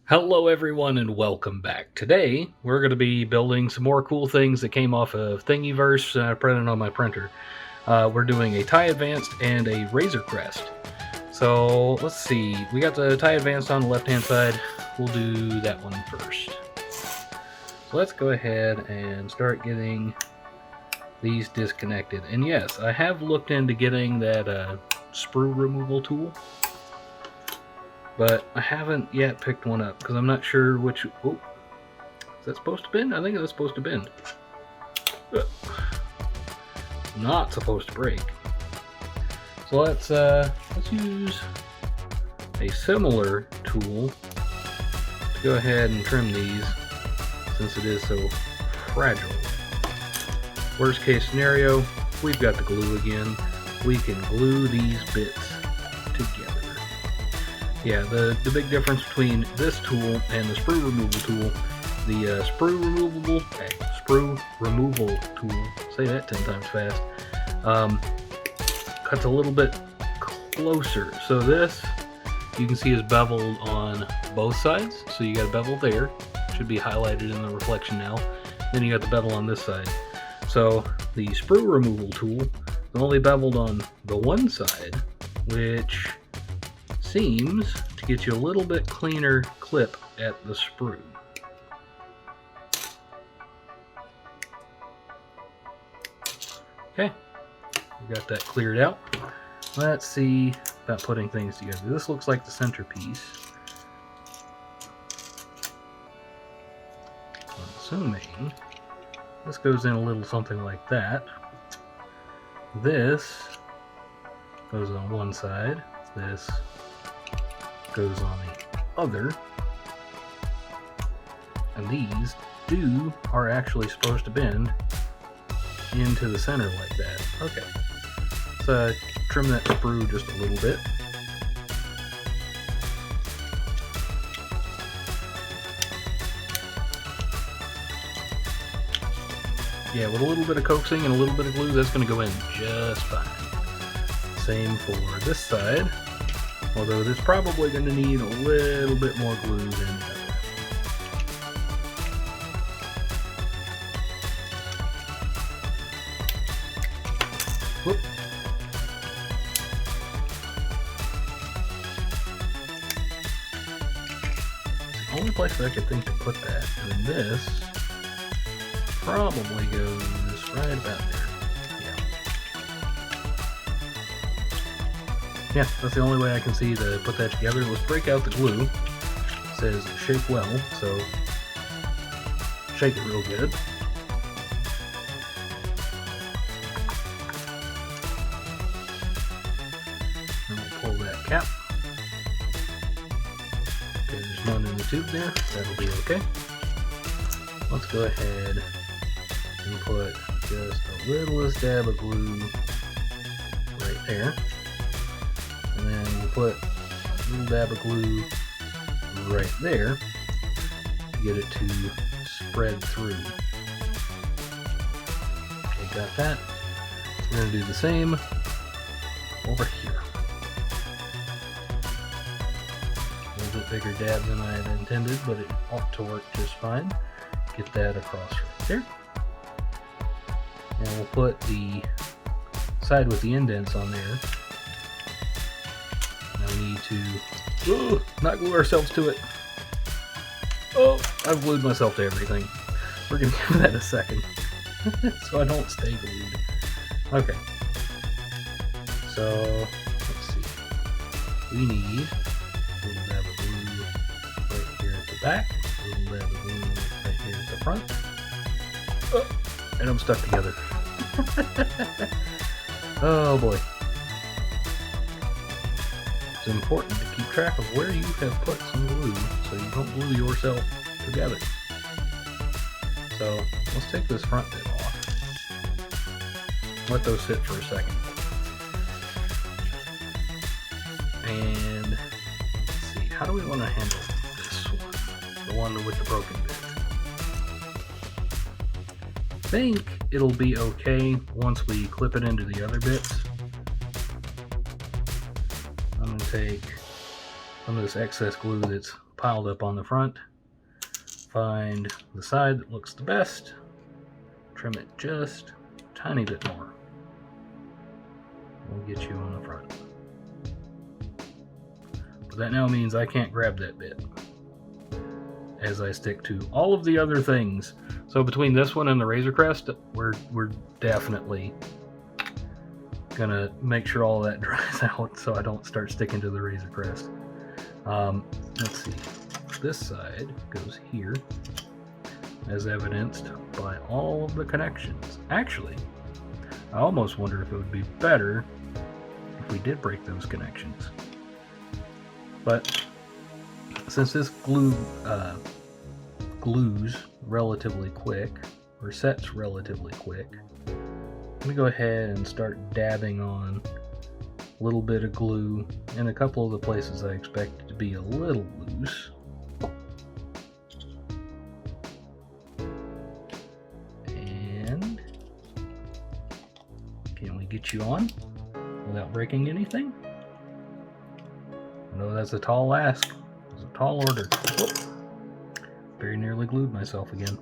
Hello everyone and welcome back. Today we're going to be building some more cool things that came off of Thingiverse printed on my printer. We're doing a tie advanced and a razor crest. So let's see, we got the tie advanced on the left hand side. We'll do that one first. So let's go ahead and start getting these disconnected. And yes, I have looked into getting that sprue removal tool, but I haven't yet picked one up because I'm not sure which. Oh, is that supposed to bend? I think that's supposed to bend. Not supposed to break. So let's use a similar tool to go ahead and trim these since it is so fragile. Worst case scenario, we've got the glue again. We can glue these bits together. Yeah, the big difference between this tool and the sprue removal tool, the sprue removal tool, say that 10 times fast, cuts a little bit closer. So this, you can see, is beveled on both sides. So you got a bevel there, should be highlighted in the reflection now. Then you got the bevel on this side. So the sprue removal tool is only beveled on the one side, which seems to get you a little bit cleaner clip at the sprue. Okay, we got that cleared out. Let's see about putting things together. This looks like the centerpiece. I'm assuming this goes in a little something like that. This goes on one side. This goes on the other, and these are actually supposed to bend into the center like that. Okay, so trim that sprue just a little bit. Yeah, with a little bit of coaxing and a little bit of glue, that's going to go in just fine. Same for this side. Although this is probably going to need a little bit more glue than the other. Whoop. The only place that I could think to put that, and this probably goes right about there. Yeah, that's the only way I can see to put that together. Let's break out the glue. It says shake well, so shake it real good. And we'll pull that cap. Okay, there's none in the tube there. That'll be okay. Let's go ahead and put just the littlest dab of glue right there. And then we'll put a little dab of glue right there to get it to spread through. Okay, got that. We're going to do the same over here. A little bit bigger dab than I had intended, but it ought to work just fine. Get that across right there. And we'll put the side with the indents on there. We need to not glue ourselves to it. Oh, I've glued myself to everything. We're going to give that a second so I don't stay glued. Okay. So, let's see. We need a little dab of glue right here at the back, a little dab of glue right here at the front. Oh, and I'm stuck together. Oh boy. It's important to keep track of where you have put some glue so you don't glue yourself together. So let's take this front bit off. Let those sit for a second. And let's see, how do we want to handle this one? The one with the broken bit. I think it'll be okay once we clip it into the other bits. I'm going to take some of this excess glue that's piled up on the front. Find the side that looks the best, trim it just a tiny bit more. We'll get you on the front. But that now means I can't grab that bit as I stick to all of the other things. So between this one and the Razor Crest, we're definitely gonna make sure all of that dries out so I don't start sticking to the Razor Crest. Let's see. This side goes here, as evidenced by all of the connections. Actually, I almost wonder if it would be better if we did break those connections. But since this glues relatively quick, or sets relatively quick, I'm going to go ahead and start dabbing on a little bit of glue in a couple of the places I expect it to be a little loose. And can we get you on without breaking anything? I know that's a tall ask. It's a tall order. Whoop. Very nearly glued myself again.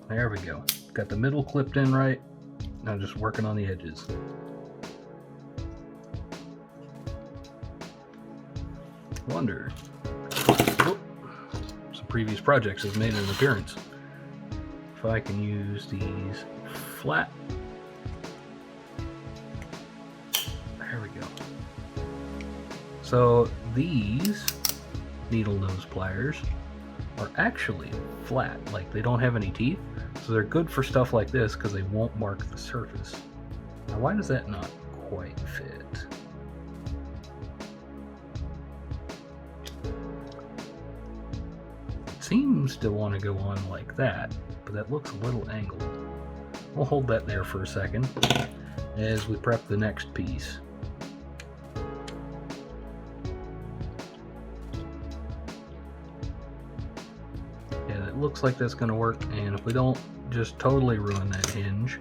There we go. Got the middle clipped in right. Now just working on the edges. Wonder. Oh, some previous projects have made an appearance. If I can use these flat. There we go. So these needle nose pliers are actually flat, like they don't have any teeth, so they're good for stuff like this because they won't mark the surface. Now why does that not quite fit? It seems to want to go on like that, but that looks a little angled. We'll hold that there for a second as we prep the next piece. Looks like that's going to work, and if we don't just totally ruin that hinge,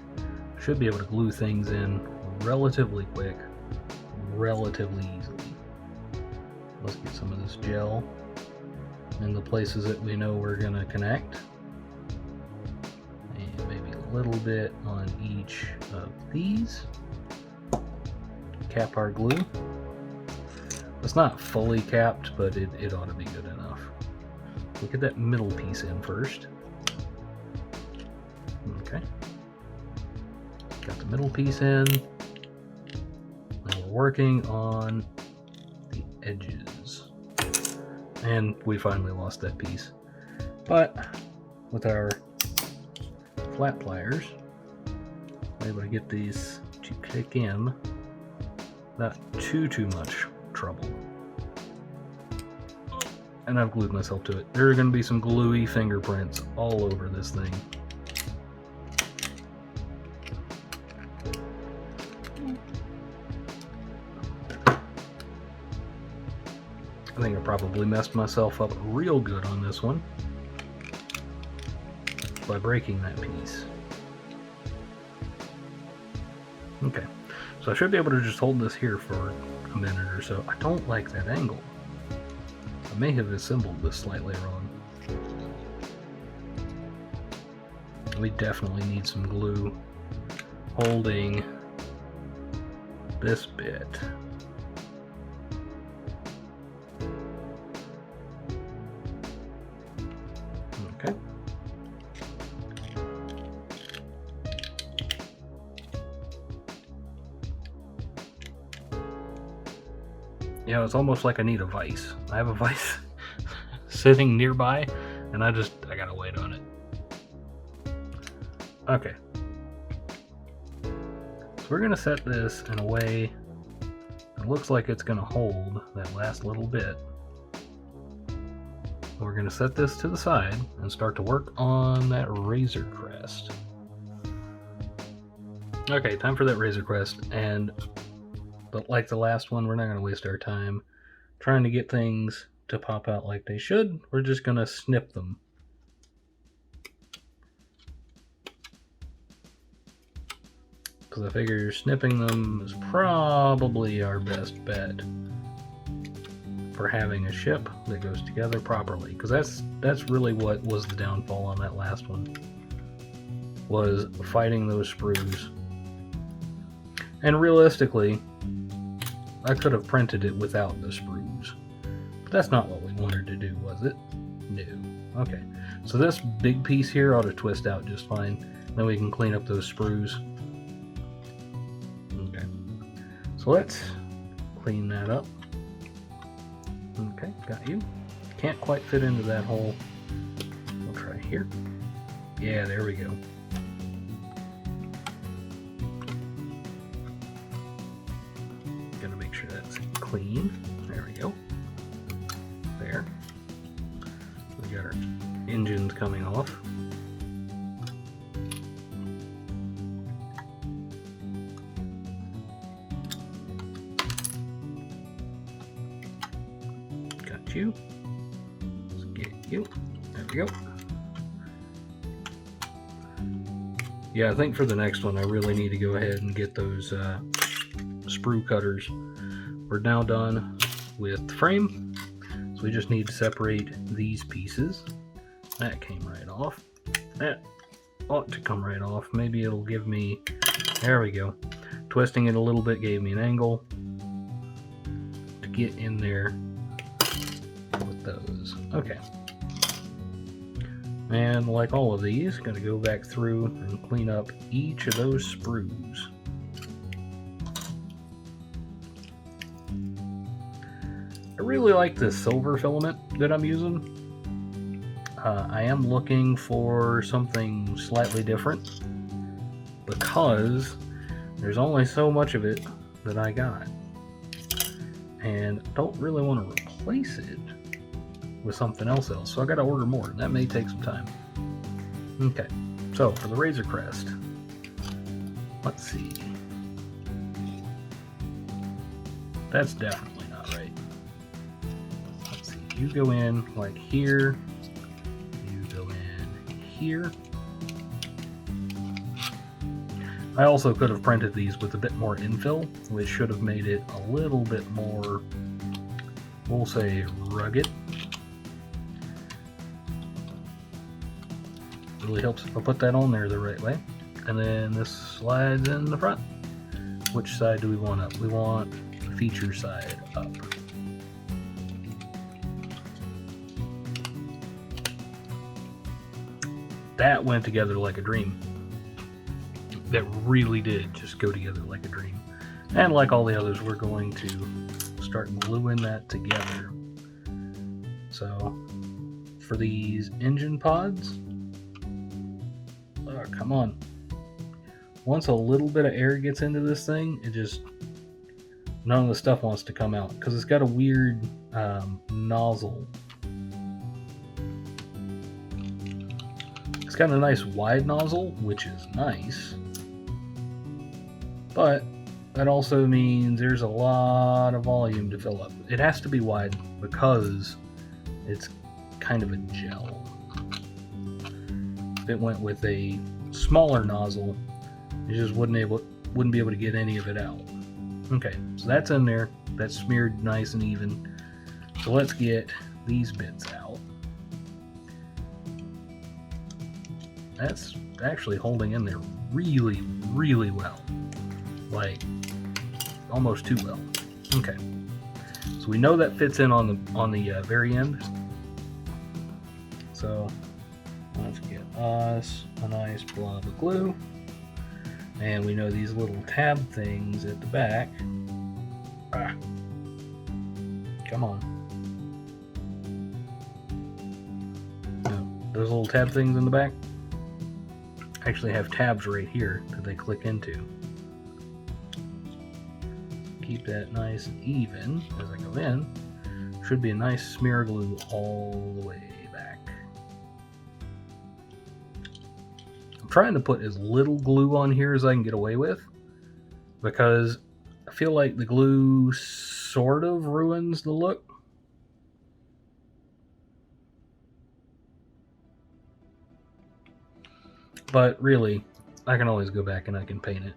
should be able to glue things in relatively quick, relatively easily. Let's get some of this gel in the places that we know we're going to connect, and maybe a little bit on each of these. Cap our glue. It's not fully capped, but it ought to be good enough. We'll get that middle piece in first. Okay. Got the middle piece in. Now we're working on the edges. And we finally lost that piece. But with our flat pliers, we're able to get these to click in without too much trouble. And I've glued myself to it. There are going to be some gluey fingerprints all over this thing. I think I probably messed myself up real good on this one by breaking that piece. Okay, so I should be able to just hold this here for a minute or so. I don't like that angle. I may have assembled this slightly wrong. We definitely need some glue holding this bit. Okay. Yeah, it's almost like I need a vise. I have a vise sitting nearby, and I gotta wait on it. Okay. So we're gonna set this in a way that looks like it's gonna hold that last little bit. We're gonna set this to the side and start to work on that Razor Crest. Okay, time for that Razor Crest, but like the last one, we're not going to waste our time trying to get things to pop out like they should, we're just going to snip them. Because I figure snipping them is probably our best bet for having a ship that goes together properly. Because that's really what was the downfall on that last one, was fighting those sprues. And realistically, I could have printed it without the sprues. But that's not what we wanted to do, was it? No. Okay. So this big piece here ought to twist out just fine. Then we can clean up those sprues. Okay. So let's clean that up. Okay, got you. Can't quite fit into that hole. We'll try here. Yeah, there we go. Gotta make sure that's clean. There we go. There. We got our engines coming off. Got you. Let's get you. There we go. Yeah, I think for the next one I really need to go ahead and get those sprue cutters. We're now done with the frame, so we just need to separate these pieces. That came right off. That ought to come right off. Maybe it'll give me, there we go. Twisting it a little bit gave me an angle to get in there with those. Okay. And like all of these, going to go back through and clean up each of those sprues. I really like this silver filament that I'm using. I am looking for something slightly different because there's only so much of it that I got. And I don't really want to replace it with something else, so I got to order more. That may take some time. Okay, so for the Razor Crest, let's see. That's definitely not right. Let's see. You go in like here. You go in here. I also could have printed these with a bit more infill, which should have made it a little bit more, we'll say, rugged. Really helps if I put that on there the right way. And then this slides in the front. Which side do we want up? We want the feature side up. That went together like a dream. That really did just go together like a dream. And like all the others, we're going to start gluing that together. So for these engine pods, oh, come on. Once a little bit of air gets into this thing, it just, none of the stuff wants to come out because it's got a weird nozzle. It's got a nice wide nozzle, which is nice. But that also means there's a lot of volume to fill up. It has to be wide because it's kind of a gel. If it went with a smaller nozzle, it just wouldn't be able to get any of it out. Okay, so that's in there. That's smeared nice and even. So let's get these bits out. That's actually holding in there really, really well. Like almost too well. Okay, so we know that fits in on the very end. So let's get us a nice blob of glue, and we know these little tab things at the back. Ah, come on. No, those little tab things in the back actually have tabs right here that they click into. Keep that nice and even as I go in. Should be a nice smear glue all the way back. I'm trying to put as little glue on here as I can get away with because I feel like the glue sort of ruins the look. But really, I can always go back and I can paint it.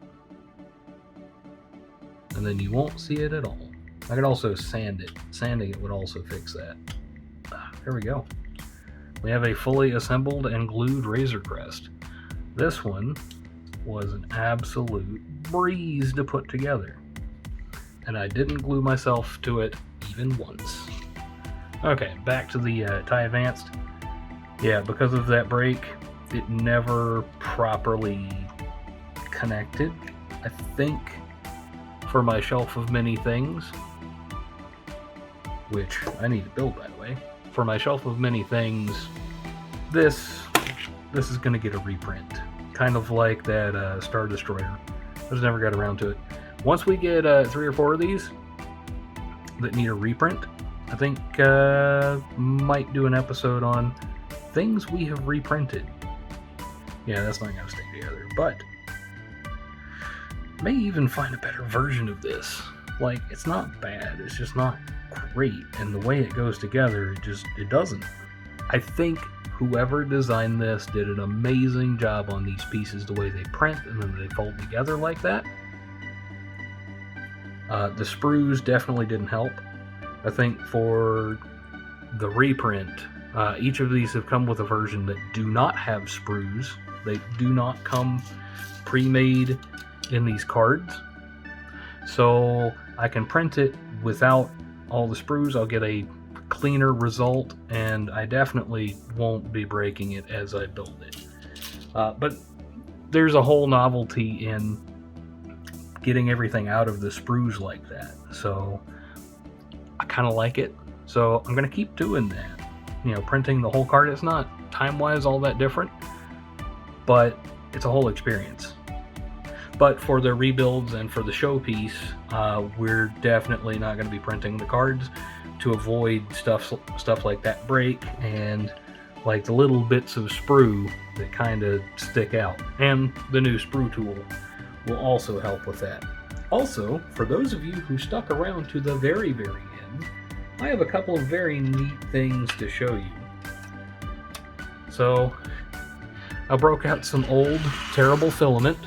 And then you won't see it at all. I could also sand it. Sanding it would also fix that. There we go. We have a fully assembled and glued Razor Crest. This one was an absolute breeze to put together. And I didn't glue myself to it even once. Okay, back to the TIE Advanced. Yeah, because of that break, it never properly connected. I think for my shelf of many things, which I need to build, by the way, for my shelf of many things, this is going to get a reprint. Kind of like that Star Destroyer. I just never got around to it. Once we get 3 or 4 of these that need a reprint, I think might do an episode on things we have reprinted. Yeah, that's not going to stay together, but may even find a better version of this. Like, it's not bad, it's just not great, and the way it goes together, it doesn't. I think whoever designed this did an amazing job on these pieces, the way they print and then they fold together like that. The sprues definitely didn't help. I think for the reprint, each of these have come with a version that do not have sprues. They do not come pre-made in these cards. So I can print it without all the sprues. I'll get a cleaner result, and I definitely won't be breaking it as I build it. But there's a whole novelty in getting everything out of the sprues like that. So I kind of like it. So I'm going to keep doing that. You know, printing the whole card, it's not time-wise all that different, but it's a whole experience. But for the rebuilds and for the showpiece, we're definitely not going to be printing the cards to avoid stuff like that break and like the little bits of sprue that kind of stick out. And the new sprue tool will also help with that. Also, for those of you who stuck around to the very, very end, I have a couple of very neat things to show you. So, I broke out some old, terrible filament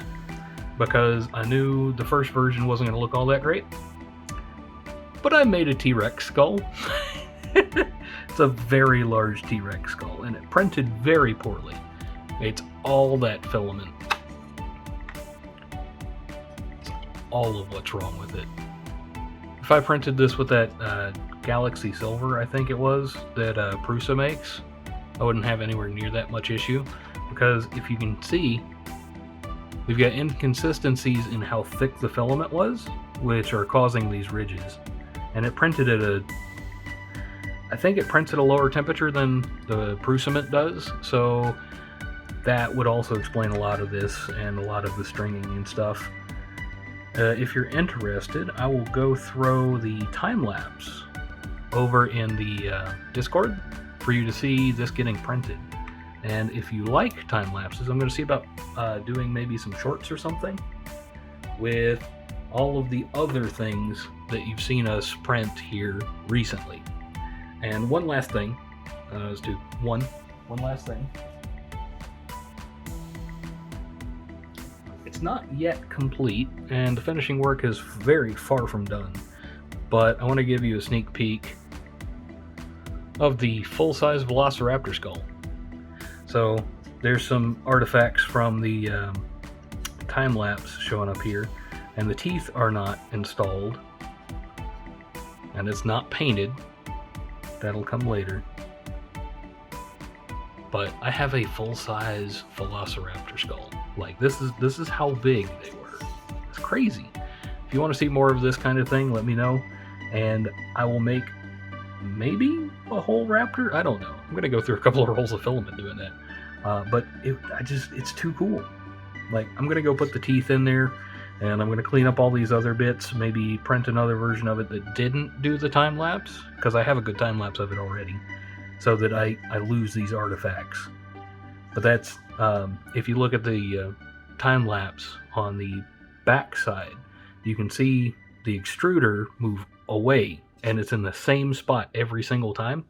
because I knew the first version wasn't going to look all that great. But I made a T-Rex skull. It's a very large T-Rex skull, and it printed very poorly. It's all that filament. It's all of what's wrong with it. If I printed this with that Galaxy Silver, I think it was, that Prusa makes, I wouldn't have anywhere near that much issue, because if you can see, we've got inconsistencies in how thick the filament was, which are causing these ridges. And it printed at I think it prints at a lower temperature than the Prusament does, so that would also explain a lot of this and a lot of the stringing and stuff. If you're interested, I will go throw the time-lapse over in the Discord for you to see this getting printed. And if you like time-lapses, I'm going to see about doing maybe some shorts or something with all of the other things that you've seen us print here recently. And one last thing, let's do one last thing. It's not yet complete, and the finishing work is very far from done, but I want to give you a sneak peek of the full-size Velociraptor skull. So there's some artifacts from the time-lapse showing up here, and the teeth are not installed, and it's not painted. That'll come later. But I have a full-size Velociraptor skull. Like, this is how big they were. It's crazy. If you want to see more of this kind of thing, let me know, and I will make maybe a whole raptor. I don't know. I'm gonna go through a couple of rolls of filament doing that. But it's too cool. Like, I'm gonna go put the teeth in there, and I'm gonna clean up all these other bits. Maybe print another version of it that didn't do the time lapse, because I have a good time lapse of it already, so that I lose these artifacts. But that's if you look at the time lapse on the back side, you can see the extruder move away, and it's in the same spot every single time.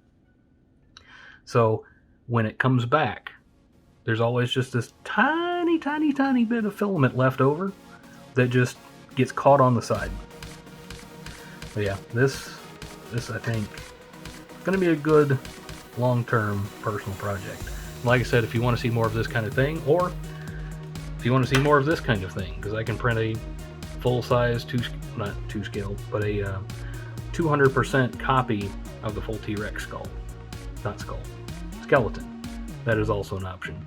So when it comes back, there's always just this tiny, tiny, tiny bit of filament left over that just gets caught on the side. But yeah, this I think is going to be a good long-term personal project. Like I said, if you want to see more of this kind of thing, or if you want to see more of this kind of thing, because I can print a full-size, not 2-scale, but a 200% copy of the full T-Rex skull. Not skull. Skeleton. That is also an option.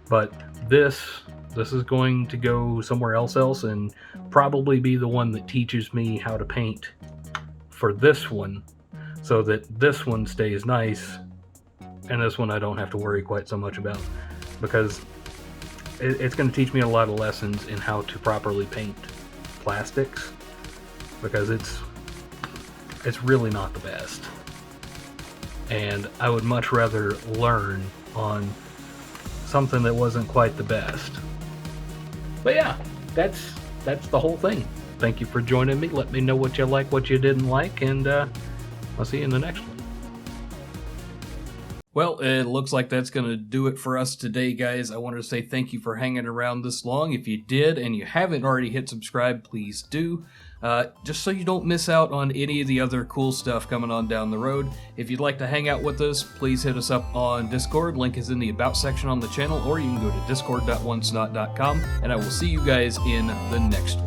But this is going to go somewhere else and probably be the one that teaches me how to paint for this one, so that this one stays nice, and this one I don't have to worry quite so much about, because it's going to teach me a lot of lessons in how to properly paint plastics, because it's really not the best, and I would much rather learn on something that wasn't quite the best. But yeah, that's the whole thing. Thank you for joining me. Let me know what you like, what you didn't like, and I'll see you in the next one. Well, it looks like that's going to do it for us today, guys. I wanted to say thank you for hanging around this long. If you did and you haven't already hit subscribe, please do. Just so you don't miss out on any of the other cool stuff coming on down the road. If you'd like to hang out with us, please hit us up on Discord. Link is in the About section on the channel, or you can go to discord.wonsnot.com, and I will see you guys in the next one.